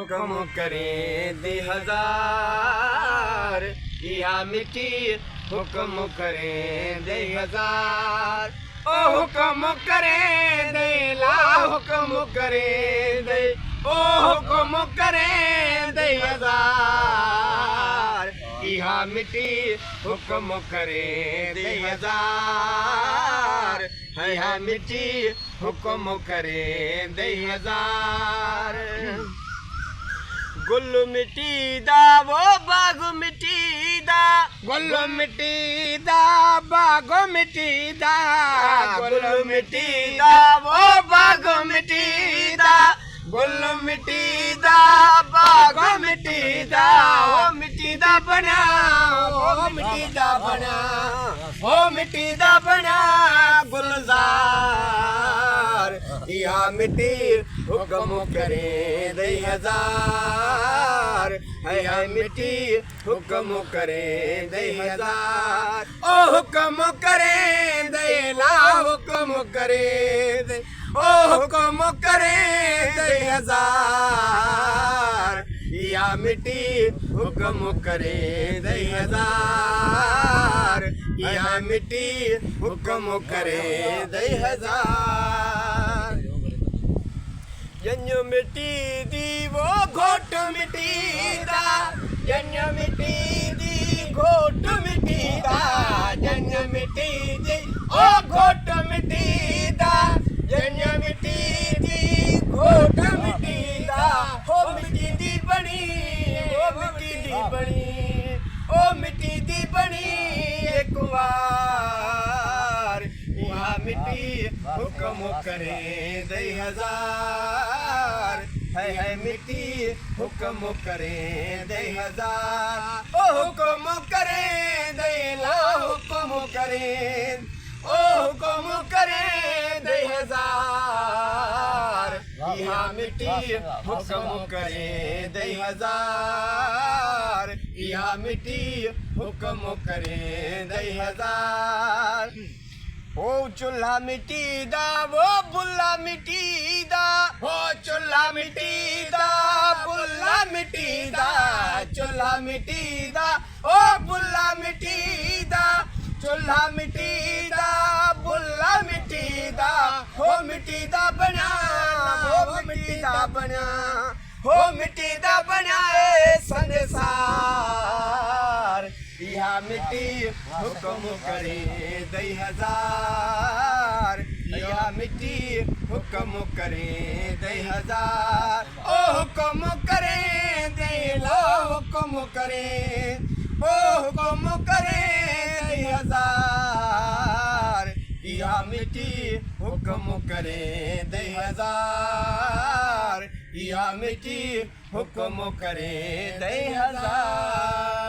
हुक्म करे दे हजार या मिट्टी हुक्म करे दे हजार ओ हुक्म करे दे ला हुक्म करे दे ओ हुक्म करे दे हजार या मिट्टी हुक्म करे दे हजार है मिट्टी हुक्म करे दे हजार गुल मिट्टी दा वो बाग मिट्टी दा गुल मिट्टी दा बाग मिट्टी दा गुल मिट्टी दा वो बाग मिट्टी दा गुल मिट्टी दा बाग मिट्टी दा वो मिट्टी दा बना वो मिट्टी दा बना वो मिट्टी दा बना गुलजार या मिट्टी हुक्म करे दे हजार है मिट्टी हुक्म करे दे हजार ओ हुक्म करे दे ला हुक्म करे दे ओ हुक्म करे दे हजार या मिट्टी हुक्म करे दे हजार या मिट्टी हुक्म करे दे हजार जंज मिट्टी दी वो घोट मिट्टी दा जंज मिट्टी दी घोट मिट्टी दा जंज मिट्टी दी ओ घोट मिट्टी दा जंज मिट्टी दी घोट मिट्टी दा हो मिट्टी दी बनी ओ मिट्टी दी बनी ओ मिट्टी दी बनी एक बार या मिट्टी हुक्म करे दे हजार है मिट्टी हुक्म करे दे हजार ओ हुक्म करे दे ला हुक्म करे ओ हुक्म करे दे हजार या मिट्टी हुक्म करे दे हजार या मिट्टी हुक्म करे दे हजार ओ चूल्हा मिट्टी दा वो बुल्ला मिट्टी दा ओ चूल्हा मिट्टी दा बुल्ला मिट्टी दा चूल्हा मिट्टी दा ओ बुल्ला मिट्टी दा चूल्हा मिट्टी दा बुल्ला मिट्टी दा हो मिट्टी दा बना हो मिट्टी दा बना हो मिट्टी दा बनाए संसार या मिट्टी हुक्म करे दे हजार या मिट्टी हुक्म करे दे हजार ओ हुक्म करे दे लो हुक्म करे ओ हुक्म करे दे हजार या मिट्टी हुक्म करे दे हजार या मिट्टी हुक्म करे दे हजार